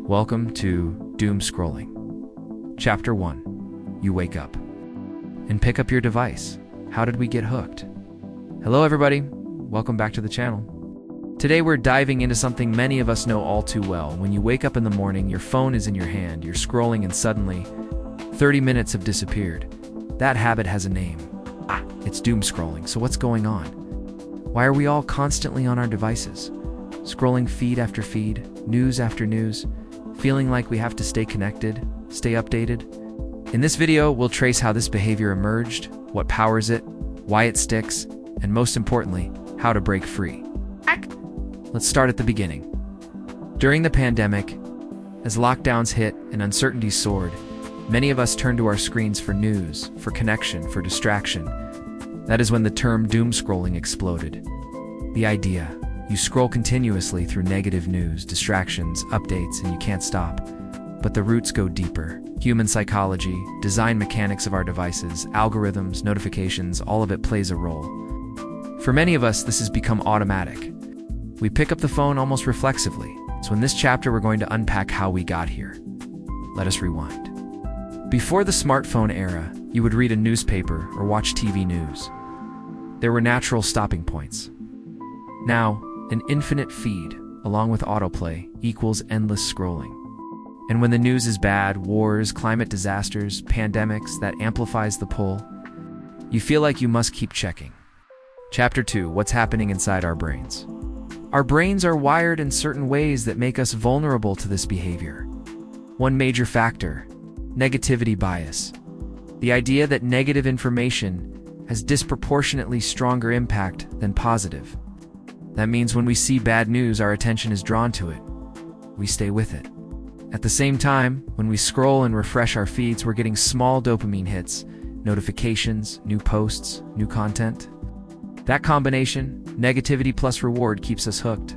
Welcome to Doom Scrolling. Chapter 1. You wake up and pick up your device. How did we get hooked? Hello everybody, welcome back to the channel. Today we're diving into something many of us know all too well. When you wake up in the morning, your phone is in your hand, you're scrolling and suddenly 30 minutes have disappeared. That habit has a name. It's doom scrolling. So what's going on? Why are we all constantly on our devices? Scrolling feed after feed, news after news, feeling like we have to stay connected, stay updated? In this video, we'll trace how this behavior emerged, what powers it, why it sticks, and most importantly, how to break free. Let's start at the beginning. During the pandemic, as lockdowns hit and uncertainty soared, many of us turned to our screens for news, for connection, for distraction. That is when the term doom scrolling exploded. The idea: you scroll continuously through negative news, distractions, updates, and you can't stop. But the roots go deeper. Human psychology, design mechanics of our devices, algorithms, notifications, all of it plays a role. For many of us, this has become automatic. We pick up the phone almost reflexively. So in this chapter, we're going to unpack how we got here. Let us rewind. Before the smartphone era, you would read a newspaper or watch TV news. There were natural stopping points. Now, an infinite feed, along with autoplay, equals endless scrolling. And when the news is bad, wars, climate disasters, pandemics, that amplifies the pull. You feel like you must keep checking. Chapter 2. What's happening inside our brains? Our brains are wired in certain ways that make us vulnerable to this behavior. One major factor: negativity bias. The idea that negative information has disproportionately stronger impact than positive. That means when we see bad news, our attention is drawn to it. We stay with it. At the same time, when we scroll and refresh our feeds, we're getting small dopamine hits, notifications, new posts, new content. That combination, negativity plus reward, keeps us hooked.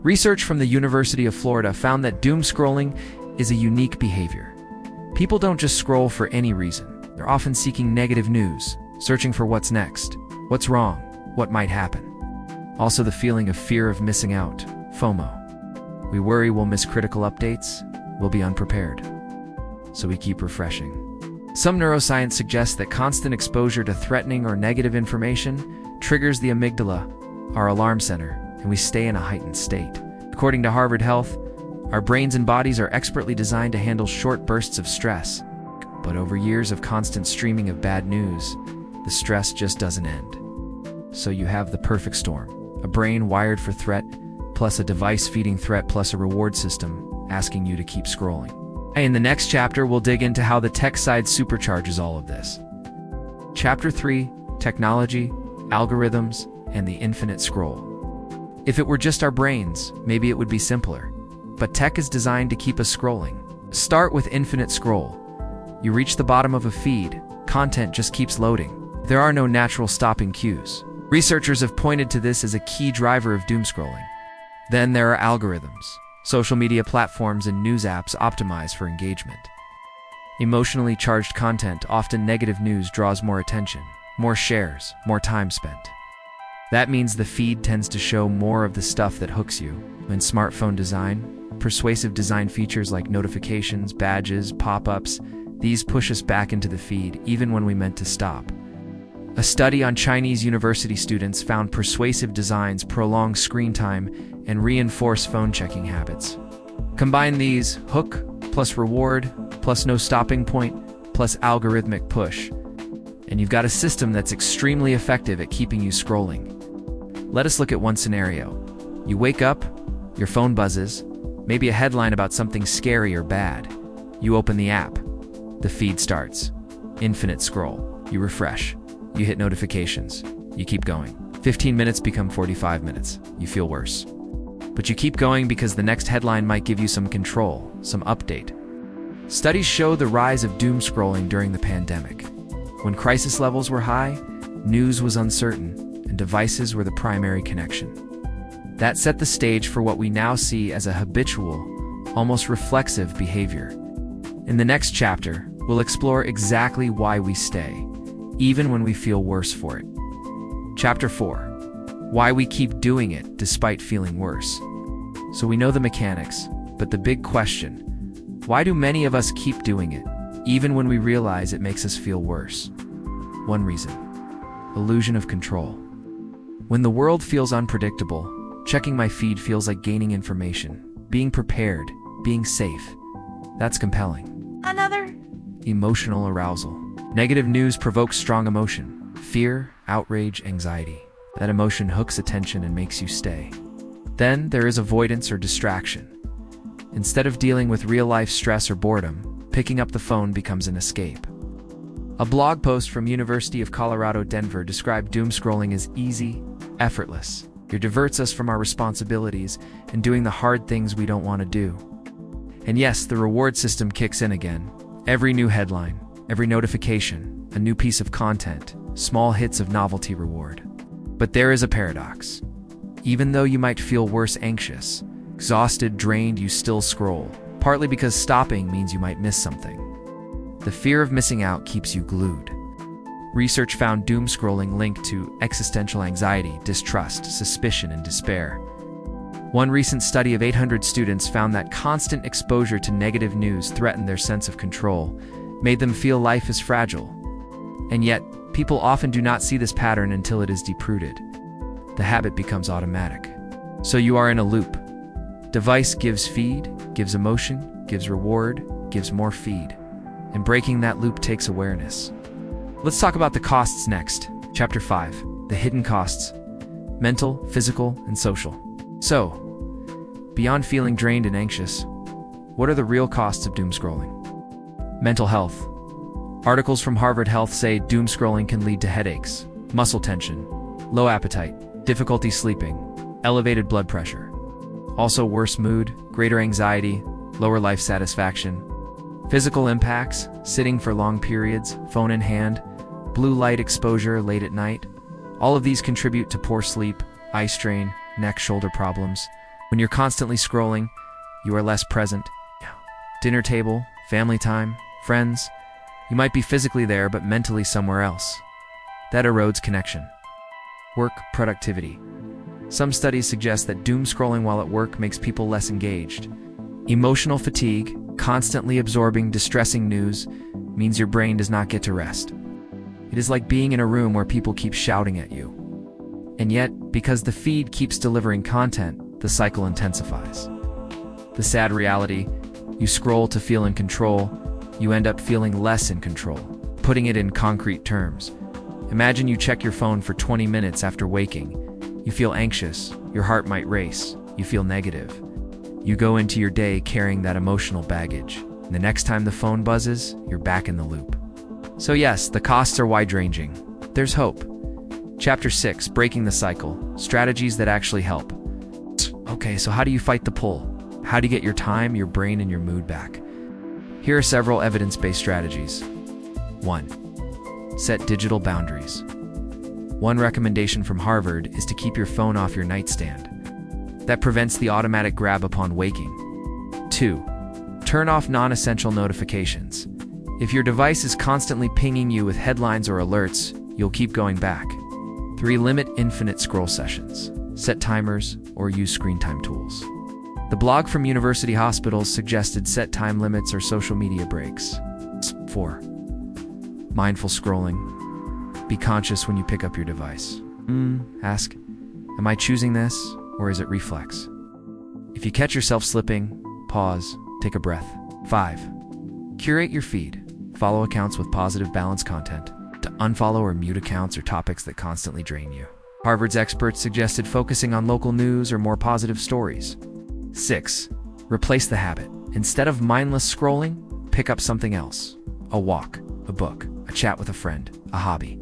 Research from the University of Florida found that doom scrolling is a unique behavior. People don't just scroll for any reason. They're often seeking negative news, searching for what's next, what's wrong, what might happen. Also the feeling of fear of missing out, FOMO. We worry we'll miss critical updates, we'll be unprepared. So we keep refreshing. Some neuroscience suggests that constant exposure to threatening or negative information triggers the amygdala, our alarm center, and we stay in a heightened state. According to Harvard Health, our brains and bodies are expertly designed to handle short bursts of stress. But over years of constant streaming of bad news, the stress just doesn't end. So you have the perfect storm. A brain wired for threat, plus a device feeding threat, plus a reward system asking you to keep scrolling. In the next chapter, we'll dig into how the tech side supercharges all of this. Chapter 3, Technology, Algorithms, and the Infinite Scroll. If it were just our brains, maybe it would be simpler. But tech is designed to keep us scrolling. Start with infinite scroll. You reach the bottom of a feed, content just keeps loading. There are no natural stopping cues. Researchers have pointed to this as a key driver of doom scrolling. Then there are algorithms. Social media platforms and news apps optimize for engagement. Emotionally charged content, often negative news, draws more attention, more shares, more time spent. That means the feed tends to show more of the stuff that hooks you. In smartphone design, persuasive design features like notifications, badges, pop-ups, these push us back into the feed even when we meant to stop. A study on Chinese university students found persuasive designs prolong screen time and reinforce phone checking habits. Combine these: hook plus reward plus no stopping point plus algorithmic push, and you've got a system that's extremely effective at keeping you scrolling. Let us look at one scenario. You wake up, your phone buzzes, maybe a headline about something scary or bad. You open the app. The feed starts. Infinite scroll. You refresh. You hit notifications. You keep going. 15 minutes become 45 minutes. You feel worse. But you keep going because the next headline might give you some control, some update. Studies show the rise of doom scrolling during the pandemic. When crisis levels were high, news was uncertain, and devices were the primary connection. That set the stage for what we now see as a habitual, almost reflexive behavior. In the next chapter, we'll explore exactly why we stay, even when we feel worse for it. Chapter 4. Why we keep doing it despite feeling worse. So we know the mechanics. But the big question, why do many of us keep doing it, even when we realize it makes us feel worse? One reason: illusion of control. When the world feels unpredictable, checking my feed feels like gaining information, being prepared, being safe. That's compelling. Another. Emotional arousal. Negative news provokes strong emotion: fear, outrage, anxiety. That emotion hooks attention and makes you stay. Then there is avoidance or distraction. Instead of dealing with real-life stress or boredom, picking up the phone becomes an escape. A blog post from University of Colorado, Denver described doom scrolling as easy, effortless. It diverts us from our responsibilities and doing the hard things we don't want to do. And yes, the reward system kicks in again. Every new headline, every notification, a new piece of content, small hits of novelty reward. But there is a paradox. Even though you might feel worse, anxious, exhausted, drained, you still scroll, partly because stopping means you might miss something. The fear of missing out keeps you glued. Research found doom scrolling linked to existential anxiety, distrust, suspicion, and despair. One recent study of 800 students found that constant exposure to negative news threatened their sense of control, made them feel life is fragile. And yet, people often do not see this pattern until it is deep-rooted. The habit becomes automatic. So you are in a loop. Device gives feed, gives emotion, gives reward, gives more feed. And breaking that loop takes awareness. Let's talk about the costs next. Chapter 5, the hidden costs: mental, physical, and social. So, beyond feeling drained and anxious, what are the real costs of doom scrolling? Mental health. Articles from Harvard Health say doom scrolling can lead to headaches, muscle tension, low appetite, difficulty sleeping, elevated blood pressure. Also worse mood, greater anxiety, lower life satisfaction. Physical impacts: sitting for long periods, phone in hand, blue light exposure late at night. All of these contribute to poor sleep, eye strain, neck, shoulder problems. When you're constantly scrolling, you are less present. Dinner table, family time, friends. You might be physically there, but mentally somewhere else. That erodes connection. Work productivity. Some studies suggest that doom scrolling while at work makes people less engaged. Emotional fatigue, constantly absorbing distressing news, means your brain does not get to rest. It is like being in a room where people keep shouting at you. And yet, because the feed keeps delivering content, the cycle intensifies. The sad reality: you scroll to feel in control, you end up feeling less in control. Putting it in concrete terms: imagine you check your phone for 20 minutes after waking. You feel anxious, your heart might race, you feel negative. You go into your day carrying that emotional baggage. And the next time the phone buzzes, you're back in the loop. So yes, the costs are wide-ranging. There's hope. Chapter 6, breaking the cycle, strategies that actually help. Okay, so how do you fight the pull? How do you get your time, your brain, and your mood back? Here are several evidence-based strategies. 1. Set digital boundaries. One recommendation from Harvard is to keep your phone off your nightstand. That prevents the automatic grab upon waking. 2. Turn off non-essential notifications. If your device is constantly pinging you with headlines or alerts, you'll keep going back. 3. Limit infinite scroll sessions. Set timers or use screen time tools. The blog from University Hospitals suggested set time limits or social media breaks. 4. Mindful scrolling. Be conscious when you pick up your device. Ask, am I choosing this, or is it reflex? If you catch yourself slipping, pause, take a breath. 5. Curate your feed. Follow accounts with positive, balanced content. To unfollow or mute accounts or topics that constantly drain you. Harvard's experts suggested focusing on local news or more positive stories. 6. Replace the habit. Instead of mindless scrolling, pick up something else. A walk, a book, a chat with a friend, a hobby.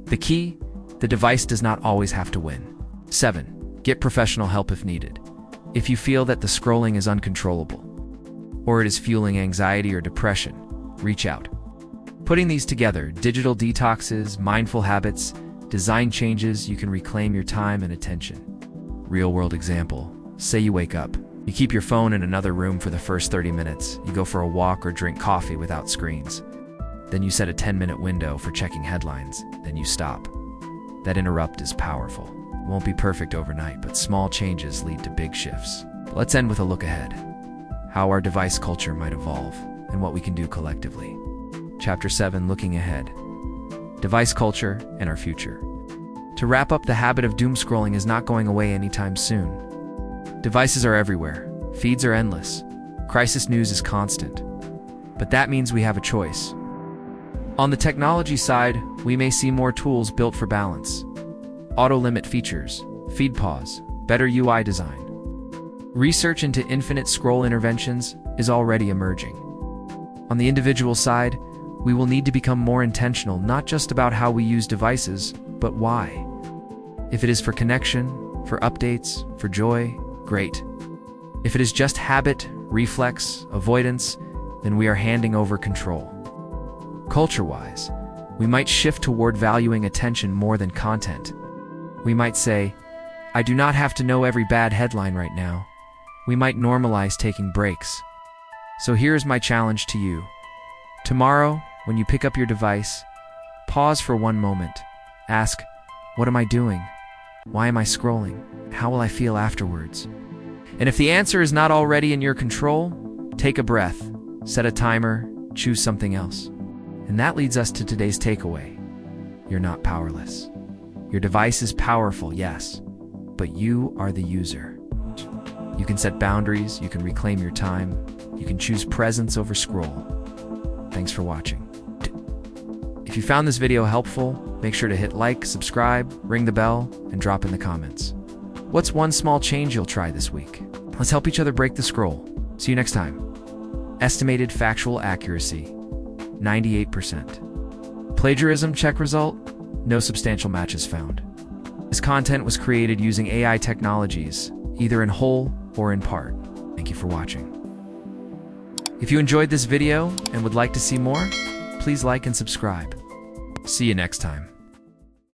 The key: the device does not always have to win. 7. Get professional help if needed. If you feel that the scrolling is uncontrollable, or it is fueling anxiety or depression, reach out. Putting these together, digital detoxes, mindful habits, design changes, you can reclaim your time and attention. Real-world example: say you wake up. You keep your phone in another room for the first 30 minutes. You go for a walk or drink coffee without screens. Then you set a 10-minute window for checking headlines. Then you stop. That interrupt is powerful. It won't be perfect overnight, but small changes lead to big shifts. Let's end with a look ahead. how our device culture might evolve, and what we can do collectively. Chapter 7, Looking Ahead. Device culture and our future. To wrap up, the habit of doom scrolling is not going away anytime soon. Devices are everywhere, feeds are endless, crisis news is constant. But that means we have a choice. On the technology side, we may see more tools built for balance. Auto-limit features, feed pause, better UI design. Research into infinite scroll interventions is already emerging. On the individual side, we will need to become more intentional, not just about how we use devices, but why. If it is for connection, for updates, for joy, great. If it is just habit, reflex, avoidance, then we are handing over control. Culture-wise, we might shift toward valuing attention more than content. We might say, I do not have to know every bad headline right now. We might normalize taking breaks. So here's my challenge to you. Tomorrow, when you pick up your device, pause for one moment. Ask, what am I doing? Why am I scrolling? How will I feel afterwards? And if the answer is not already in your control, take a breath, set a timer, choose something else. And that leads us to today's takeaway. You're not powerless. Your device is powerful, yes, but you are the user. You can set boundaries, you can reclaim your time, you can choose presence over scroll. Thanks for watching. If you found this video helpful, make sure to hit like, subscribe, ring the bell, and drop in the comments. What's one small change you'll try this week? Let's help each other break the scroll. See you next time. Estimated factual accuracy, 98%. Plagiarism check result, no substantial matches found. This content was created using AI technologies, either in whole or in part. Thank you for watching. If you enjoyed this video and would like to see more, please like and subscribe. See you next time.